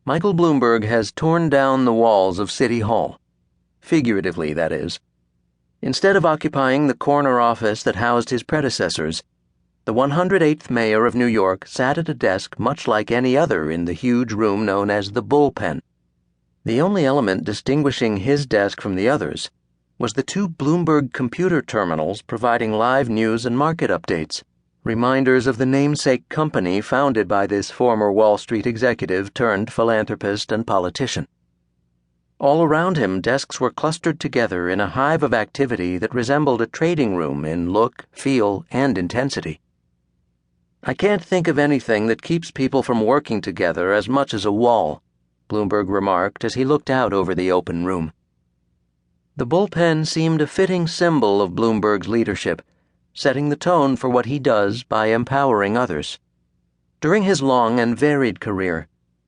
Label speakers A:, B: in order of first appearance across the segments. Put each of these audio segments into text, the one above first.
A: Michael Bloomberg has torn down the walls of City Hall. Figuratively, that is. Instead of occupying the corner office that housed his predecessors, the 108th mayor of New York sat at a desk much like any other in the huge room known as the bullpen. The only element distinguishing his desk from the others was the two Bloomberg computer terminals providing live news and market updates, reminders of the namesake company founded by this former Wall Street executive turned philanthropist and politician. All around him, desks were clustered together in a hive of activity that resembled a trading room in look, feel, and intensity. "I can't think of anything that keeps people from working together as much as a wall," Bloomberg remarked as he looked out over the open room. The bullpen seemed a fitting symbol of Bloomberg's leadership, setting the tone for what he does by empowering others. During his long and varied career,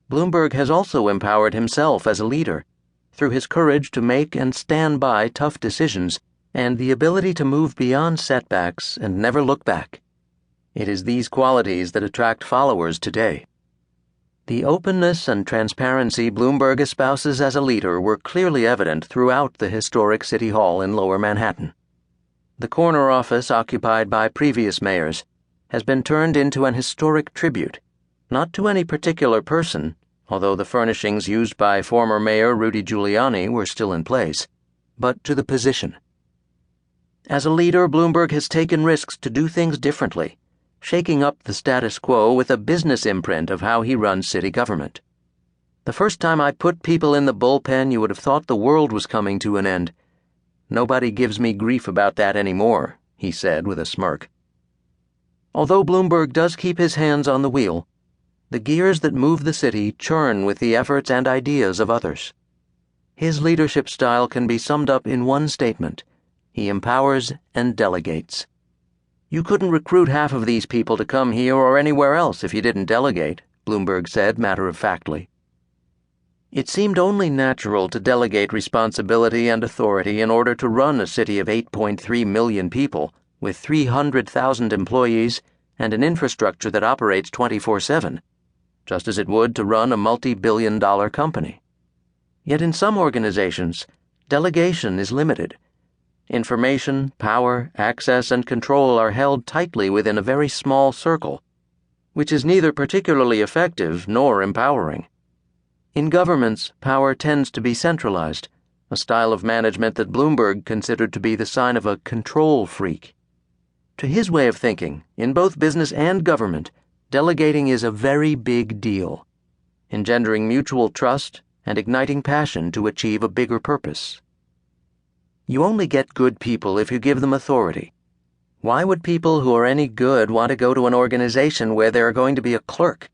A: Bloomberg has also empowered himself as a leader through his courage to make and stand by tough decisions and the ability to move beyond setbacks and never look back. It is these qualities that attract followers today. The openness and transparency Bloomberg espouses as a leader were clearly evident throughout the historic City Hall in Lower Manhattan. The corner office occupied by previous mayors has been turned into an historic tribute, not to any particular person, although the furnishings used by former Mayor Rudy Giuliani were still in place, but to the position. As a leader, Bloomberg has taken risks to do things differently, shaking up the status quo with a business imprint of how he runs city government. "The first time I put people in the bullpen, you would have thought the world was coming to an end. Nobody gives me grief about that anymore," he said with a smirk. Although Bloomberg does keep his hands on the wheel, the gears that move the city churn with the efforts and ideas of others. His leadership style can be summed up in one statement: he empowers and delegates. "You couldn't recruit half of these people to come here or anywhere else if you didn't delegate," Bloomberg said matter-of-factly. It seemed only natural to delegate responsibility and authority in order to run a city of 8.3 million people with 300,000 employees and an infrastructure that operates 24/7, just as it would to run a multi-billion-dollar company. Yet in some organizations, delegation is limited. Information, power, access, and control are held tightly within a very small circle, which is neither particularly effective nor empowering. In governments, power tends to be centralized, a style of management that Bloomberg considered to be the sign of a control freak. To his way of thinking, in both business and government, delegating is a very big deal, engendering mutual trust and igniting passion to achieve a bigger purpose. You only get good people if you give them authority. Why would people who are any good want to go to an organization where there are going to be a clerk?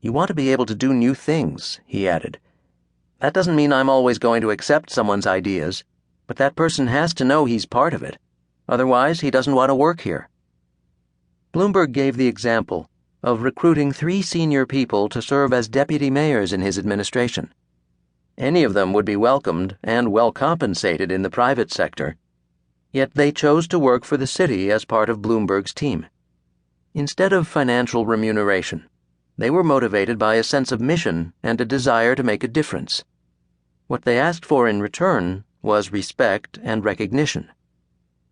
A: You want to be able to do new things, he added. That doesn't mean I'm always going to accept someone's ideas, but that person has to know he's part of it. Otherwise, he doesn't want to work here. Bloomberg gave the example of recruiting 3 senior people to serve as deputy mayors in his administration. Any of them would be welcomed and well compensated in the private sector, yet they chose to work for the city as part of Bloomberg's team. Instead of financial remuneration, they were motivated by a sense of mission and a desire to make a difference. What they asked for in return was respect and recognition.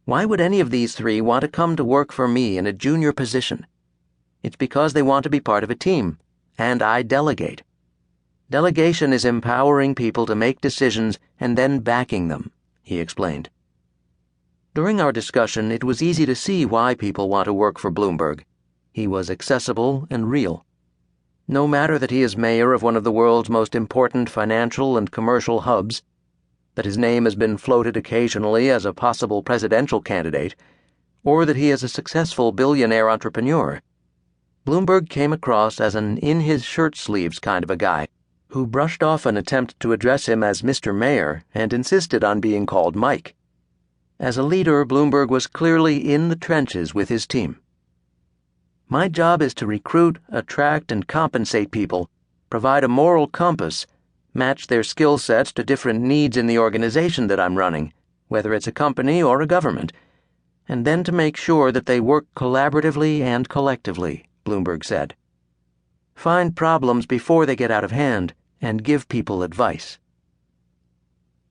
A: Why would any of these 3 want to come to work for me in a junior position? It's because they want to be part of a team, and I delegate. Delegation is empowering people to make decisions and then backing them, he explained. During our discussion, it was easy to see why people want to work for Bloomberg. He was accessible and real. No matter that he is mayor of one of the world's most important financial and commercial hubs, that his name has been floated occasionally as a possible presidential candidate, or that he is a successful billionaire entrepreneur, Bloomberg came across as an in-his-shirt-sleeves kind of a guy who brushed off an attempt to address him as Mr. Mayor and insisted on being called Mike. As a leader, Bloomberg was clearly in the trenches with his team. "My job is to recruit, attract, and compensate people, provide a moral compass, match their skill sets to different needs in the organization that I'm running, whether it's a company or a government, and then to make sure that they work collaboratively and collectively," Bloomberg said. "Find problems before they get out of hand and give people advice.